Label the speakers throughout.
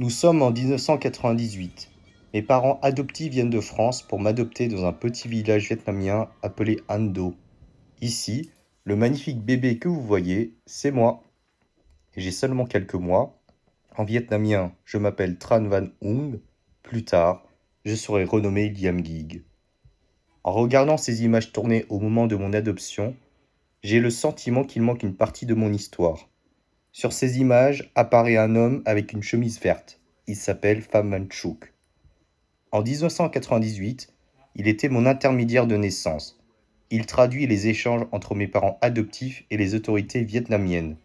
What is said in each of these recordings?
Speaker 1: Nous sommes en 1998. Mes parents adoptifs viennent de France pour m'adopter dans un petit village vietnamien appelé An Do. Ici, le magnifique bébé que vous voyez, c'est moi. Et j'ai seulement quelques mois. En vietnamien, je m'appelle Tran Van Ung. Plus tard, je serai renommé Liam Gig. En regardant ces images tournées au moment de mon adoption, j'ai le sentiment qu'il manque une partie de mon histoire. Sur ces images apparaît un homme avec une chemise verte. Il s'appelle Pham Van Chuk. En 1998, il était mon intermédiaire de naissance. Il traduit les échanges entre mes parents adoptifs et les autorités vietnamiennes.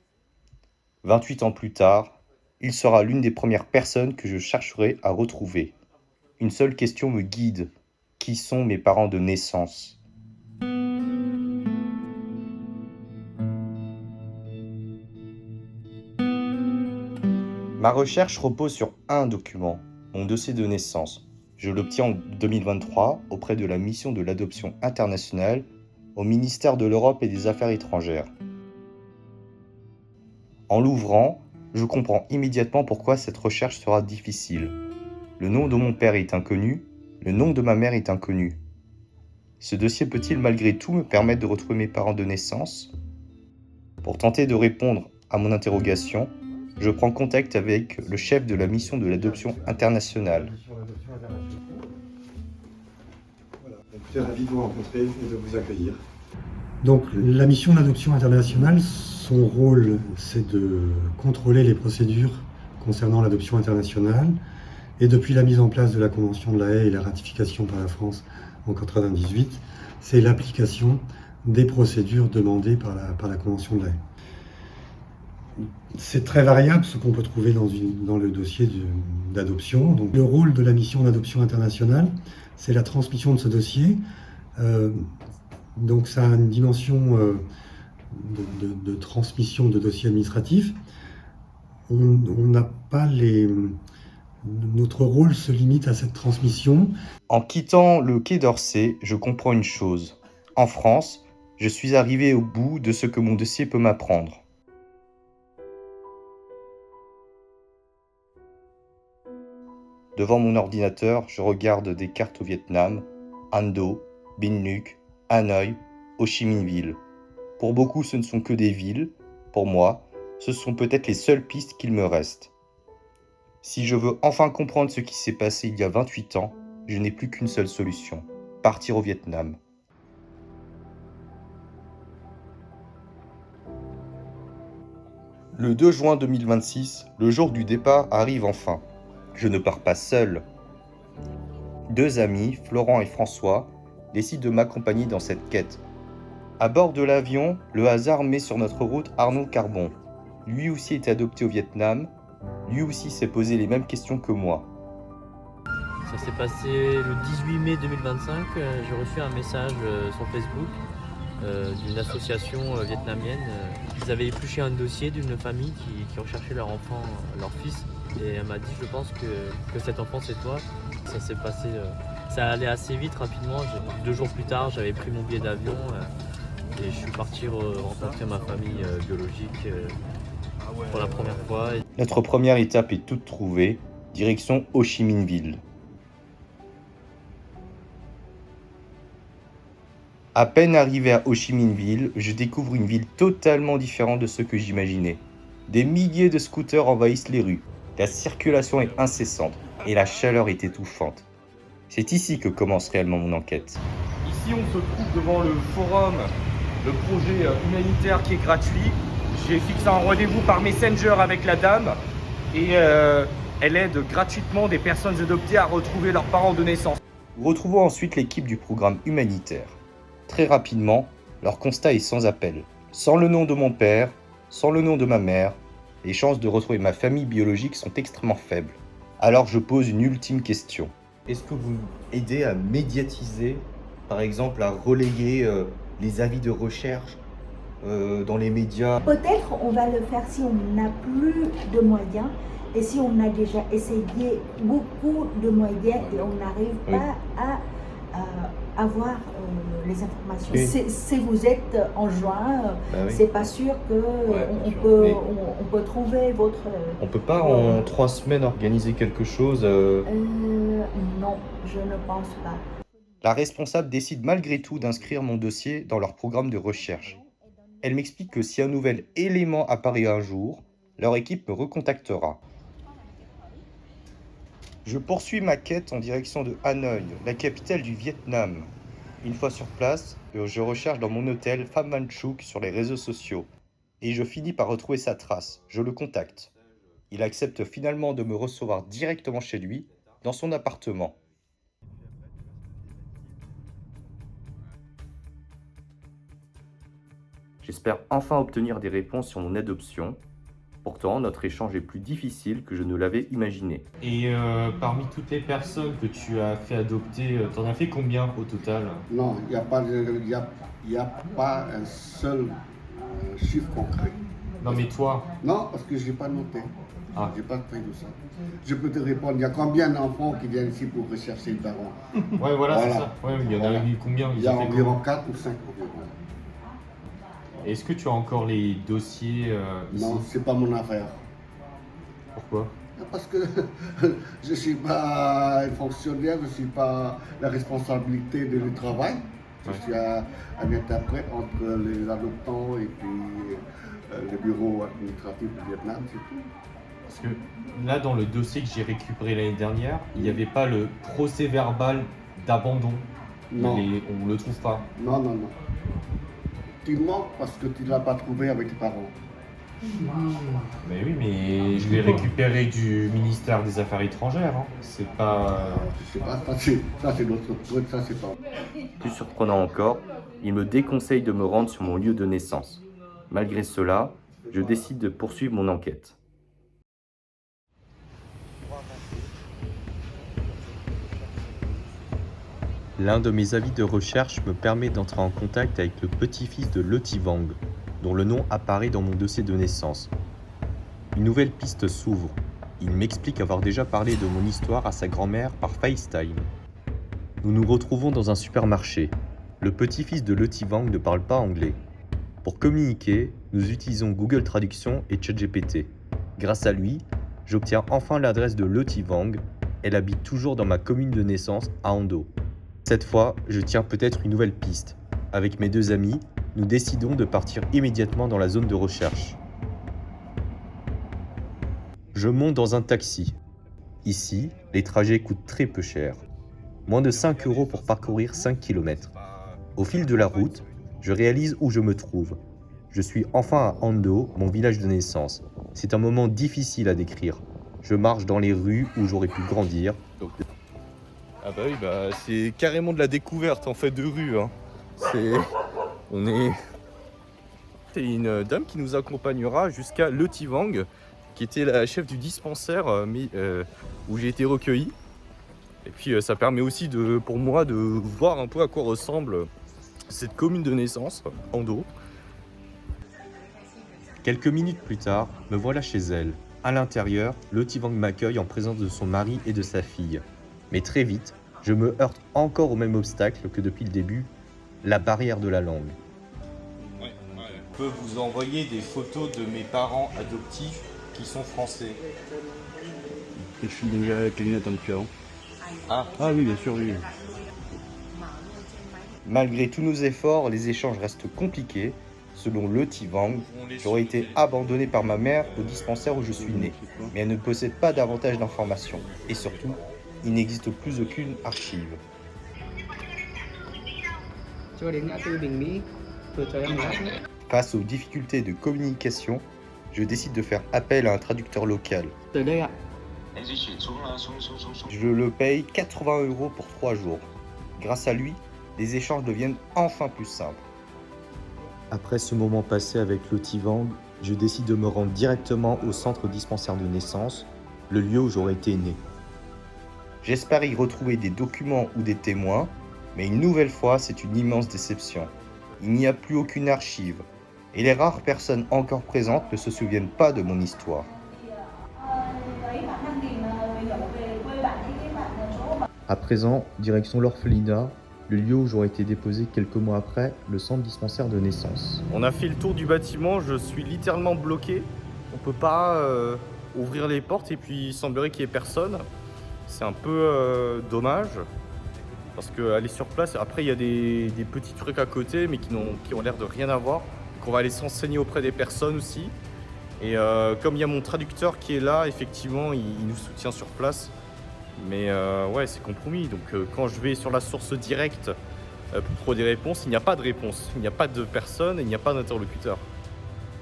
Speaker 1: 28 ans plus tard, il sera l'une des premières personnes que je chercherai à retrouver. Une seule question me guide. Qui sont mes parents de naissance ? Ma recherche repose sur un document, mon dossier de naissance. Je l'obtiens en 2023 auprès de la mission de l'adoption internationale au ministère de l'Europe et des Affaires étrangères. En l'ouvrant, je comprends immédiatement pourquoi cette recherche sera difficile. Le nom de mon père est inconnu, le nom de ma mère est inconnu. Ce dossier peut-il malgré tout me permettre de retrouver mes parents de naissance ? Pour tenter de répondre à mon interrogation, je prends contact avec le chef de la mission de l'adoption internationale.
Speaker 2: Je suis ravi de vous rencontrer et de vous accueillir.
Speaker 3: Donc la mission d'adoption internationale, son rôle c'est de contrôler les procédures concernant l'adoption internationale. Et depuis la mise en place de la Convention de La Haye et la ratification par la France en 1998, c'est l'application des procédures demandées par la Convention de La Haye. C'est très variable ce qu'on peut trouver dans le dossier d'adoption. Donc, le rôle de la mission d'adoption internationale, c'est la transmission de ce dossier. Donc ça a une dimension de transmission de dossiers administratifs. On n'a pas Notre rôle se limite à cette transmission.
Speaker 1: En quittant le Quai d'Orsay, je comprends une chose. En France, je suis arrivé au bout de ce que mon dossier peut m'apprendre. Devant mon ordinateur, je regarde des cartes au Vietnam, An Do, Binh Nuc, Hanoï, Ho Chi Minh Ville. Pour beaucoup, ce ne sont que des villes. Pour moi, ce sont peut-être les seules pistes qu'il me reste. Si je veux enfin comprendre ce qui s'est passé il y a 28 ans, je n'ai plus qu'une seule solution, partir au Vietnam. Le 2 juin 2026, le jour du départ arrive enfin. Je ne pars pas seul. Deux amis, Florent et François, décident de m'accompagner dans cette quête. À bord de l'avion, le hasard met sur notre route Arnaud Carbon. Lui aussi est adopté au Vietnam. Lui aussi s'est posé les mêmes questions que moi.
Speaker 4: Ça s'est passé le 18 mai 2025. J'ai reçu un message sur Facebook d'une association vietnamienne. Ils avaient épluché un dossier d'une famille qui recherchait leur enfant, leur fils. Et elle m'a dit, je pense que cet enfant c'est toi. Ça s'est passé, ça allait assez vite, rapidement. 2 jours plus tard, j'avais pris mon billet d'avion et je suis parti rencontrer ma famille biologique pour la première fois.
Speaker 1: Notre première étape est toute trouvée, direction Ho Chi Minh Ville. À peine arrivé à Ho Chi Minh Ville, je découvre une ville totalement différente de ce que j'imaginais. Des milliers de scooters envahissent les rues, la circulation est incessante et la chaleur est étouffante. C'est ici que commence réellement mon enquête. Ici, on se trouve devant le forum, le projet humanitaire qui est gratuit. J'ai fixé un rendez-vous par Messenger avec la dame et elle aide gratuitement des personnes adoptées à retrouver leurs parents de naissance. Nous retrouvons ensuite l'équipe du programme humanitaire. Très rapidement, leur constat est sans appel. Sans le nom de mon père, sans le nom de ma mère, les chances de retrouver ma famille biologique sont extrêmement faibles. Alors je pose une ultime question. Est-ce que vous aidez à médiatiser, par exemple à relayer les avis de recherche dans les médias?
Speaker 5: Peut-être on va le faire si on n'a plus de moyens et si on a déjà essayé beaucoup de moyens et on n'arrive pas à avoir les informations.
Speaker 1: Oui.
Speaker 5: Si vous êtes en juin,
Speaker 1: Bah oui.
Speaker 5: c'est pas sûr que
Speaker 1: Ouais,
Speaker 5: on,
Speaker 1: bien sûr.
Speaker 5: peut,
Speaker 1: Mais
Speaker 5: on peut trouver votre...
Speaker 1: on peut pas en 3 semaines organiser quelque chose.
Speaker 5: non, je ne pense pas.
Speaker 1: La responsable décide malgré tout d'inscrire mon dossier dans leur programme de recherche. Elle m'explique que si un nouvel élément apparaît un jour, leur équipe me recontactera. Je poursuis ma quête en direction de Hanoï, la capitale du Vietnam. Une fois sur place, je recherche dans mon hôtel Pham Van Chouk sur les réseaux sociaux. Et je finis par retrouver sa trace. Je le contacte. Il accepte finalement de me recevoir directement chez lui, dans son appartement. J'espère enfin obtenir des réponses sur mon adoption. Pourtant, notre échange est plus difficile que je ne l'avais imaginé.
Speaker 4: Et parmi toutes les personnes que tu as fait adopter, t'en as fait combien au total?
Speaker 6: Non, il n'y a pas, y a pas un seul chiffre concret.
Speaker 4: Non mais toi,
Speaker 6: Non, parce que je n'ai pas noté.
Speaker 4: Ah.
Speaker 6: Je n'ai pas fait de ça. Je peux te répondre, il y a combien d'enfants qui viennent ici pour rechercher les parents?
Speaker 4: ouais voilà, c'est
Speaker 6: Voilà.
Speaker 4: ça. Ouais, il y en
Speaker 6: Voilà.
Speaker 4: a eu combien?
Speaker 6: Il
Speaker 4: Ils
Speaker 6: y a
Speaker 4: ont fait
Speaker 6: environ
Speaker 4: combien?
Speaker 6: 4 ou 5 environ.
Speaker 4: Est-ce que tu as encore les dossiers ici?
Speaker 6: Non, ce n'est pas mon affaire.
Speaker 4: Pourquoi?
Speaker 6: Parce que je ne suis pas un fonctionnaire, je ne suis pas la responsabilité de le travail. Je
Speaker 4: Ouais.
Speaker 6: suis un interprète entre les adoptants et puis le bureau administratif du Vietnam, c'est tout.
Speaker 4: Parce que là, dans le dossier que j'ai récupéré l'année dernière, il n'y avait pas le procès verbal d'abandon.
Speaker 6: Non,
Speaker 4: On le trouve pas.
Speaker 6: non, non, non. Tu mens parce que tu ne l'as pas trouvé avec tes parents.
Speaker 4: Mais oui, mais je l'ai récupéré du ministère des Affaires étrangères. Hein. C'est pas.
Speaker 6: Je sais pas, ça c'est notre truc, ça c'est pas.
Speaker 1: Plus surprenant encore, il me déconseille de me rendre sur mon lieu de naissance. Malgré cela, je décide de poursuivre mon enquête. L'un de mes avis de recherche me permet d'entrer en contact avec le petit-fils de Loty Vang, dont le nom apparaît dans mon dossier de naissance. Une nouvelle piste s'ouvre. Il m'explique avoir déjà parlé de mon histoire à sa grand-mère par FaceTime. Nous nous retrouvons dans un supermarché. Le petit-fils de Loty Vang ne parle pas anglais. Pour communiquer, nous utilisons Google Traduction et ChatGPT. Grâce à lui, j'obtiens enfin l'adresse de Loty Vang. Elle habite toujours dans ma commune de naissance à Ando. Cette fois, je tiens peut-être une nouvelle piste. Avec mes deux amis, nous décidons de partir immédiatement dans la zone de recherche. Je monte dans un taxi. Ici, les trajets coûtent très peu cher. Moins de 5 € pour parcourir 5 km. Au fil de la route, je réalise où je me trouve. Je suis enfin à Ando, mon village de naissance. C'est un moment difficile à décrire. Je marche dans les rues où j'aurais pu grandir. Ah bah oui, c'est carrément de la découverte en fait de rue. Hein. C'est une dame qui nous accompagnera jusqu'à Loty Vang, qui était la chef du dispensaire où j'ai été recueilli. Et puis ça permet aussi pour moi de voir un peu à quoi ressemble cette commune de naissance, Ando. Quelques minutes plus tard, me voilà chez elle. À l'intérieur, Loty Vang m'accueille en présence de son mari et de sa fille. Mais très vite, je me heurte encore au même obstacle que depuis le début, la barrière de la langue. Je peux vous envoyer des photos de mes parents adoptifs qui sont français.
Speaker 7: Je suis déjà avec les lunettes un petit peu avant.
Speaker 1: Ah.
Speaker 7: Oui, bien sûr, oui.
Speaker 1: Malgré tous nos efforts, les échanges restent compliqués. Selon Loty Vang, j'aurais été abandonné par ma mère au dispensaire où je suis né, mais elle ne possède pas davantage d'informations. Et surtout, il n'existe plus aucune archive. Face aux difficultés de communication, je décide de faire appel à un traducteur local. Je le paye 80 € pour 3 jours. Grâce à lui, les échanges deviennent enfin plus simples. Après ce moment passé avec Loty Vang, je décide de me rendre directement au centre dispensaire de naissance, le lieu où j'aurais été né. J'espère y retrouver des documents ou des témoins, mais une nouvelle fois, c'est une immense déception. Il n'y a plus aucune archive, et les rares personnes encore présentes ne se souviennent pas de mon histoire. À présent, direction l'orphelinat, le lieu où j'aurais été déposé quelques mois après, le centre dispensaire de naissance.
Speaker 8: On a fait le tour du bâtiment, je suis littéralement bloqué. On peut pas ouvrir les portes et puis il semblerait qu'il n'y ait personne. C'est un peu dommage. Parce qu'aller sur place, après il y a des petits trucs à côté mais qui ont l'air de rien avoir. Donc on va aller s'enseigner auprès des personnes aussi. Et comme il y a mon traducteur qui est là, effectivement, il nous soutient sur place. Mais ouais, c'est compromis. Donc quand je vais sur la source directe pour trouver des réponses, il n'y a pas de réponse. Il n'y a pas de personne, il n'y a pas d'interlocuteur.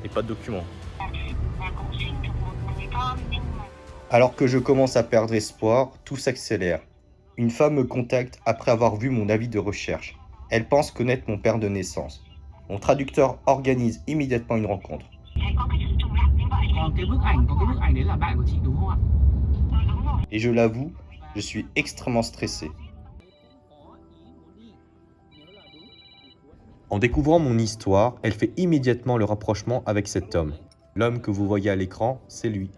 Speaker 8: Et pas de document.
Speaker 1: Alors que je commence à perdre espoir, tout s'accélère. Une femme me contacte après avoir vu mon avis de recherche. Elle pense connaître mon père de naissance. Mon traducteur organise immédiatement une rencontre. Et je l'avoue, je suis extrêmement stressé. En découvrant mon histoire, elle fait immédiatement le rapprochement avec cet homme. L'homme que vous voyez à l'écran, c'est lui.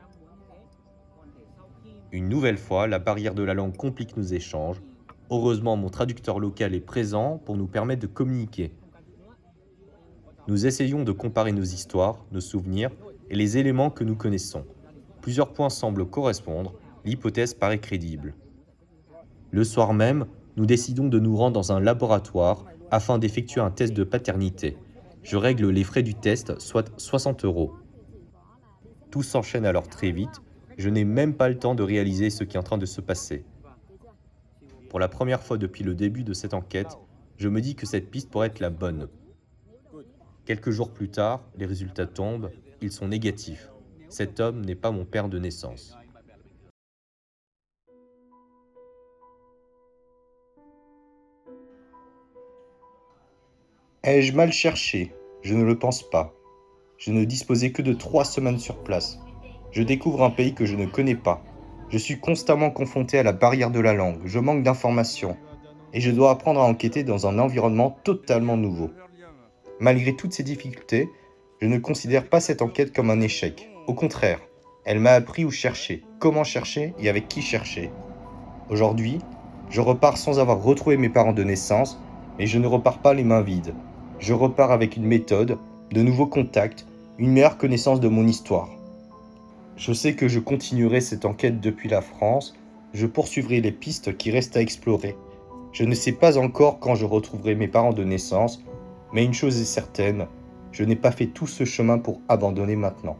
Speaker 1: Une nouvelle fois, la barrière de la langue complique nos échanges. Heureusement, mon traducteur local est présent pour nous permettre de communiquer. Nous essayons de comparer nos histoires, nos souvenirs et les éléments que nous connaissons. Plusieurs points semblent correspondre, l'hypothèse paraît crédible. Le soir même, nous décidons de nous rendre dans un laboratoire afin d'effectuer un test de paternité. Je règle les frais du test, soit 60 €. Tout s'enchaîne alors très vite. Je n'ai même pas le temps de réaliser ce qui est en train de se passer. Pour la première fois depuis le début de cette enquête, je me dis que cette piste pourrait être la bonne. Quelques jours plus tard, les résultats tombent, ils sont négatifs. Cet homme n'est pas mon père de naissance. Ai-je mal cherché? Je ne le pense pas. Je ne disposais que de 3 semaines sur place. Je découvre un pays que je ne connais pas. Je suis constamment confronté à la barrière de la langue, je manque d'informations, et je dois apprendre à enquêter dans un environnement totalement nouveau. Malgré toutes ces difficultés, je ne considère pas cette enquête comme un échec. Au contraire, elle m'a appris où chercher, comment chercher et avec qui chercher. Aujourd'hui, je repars sans avoir retrouvé mes parents de naissance, mais je ne repars pas les mains vides. Je repars avec une méthode, de nouveaux contacts, une meilleure connaissance de mon histoire. Je sais que je continuerai cette enquête depuis la France, je poursuivrai les pistes qui restent à explorer. Je ne sais pas encore quand je retrouverai mes parents de naissance, mais une chose est certaine, je n'ai pas fait tout ce chemin pour abandonner maintenant.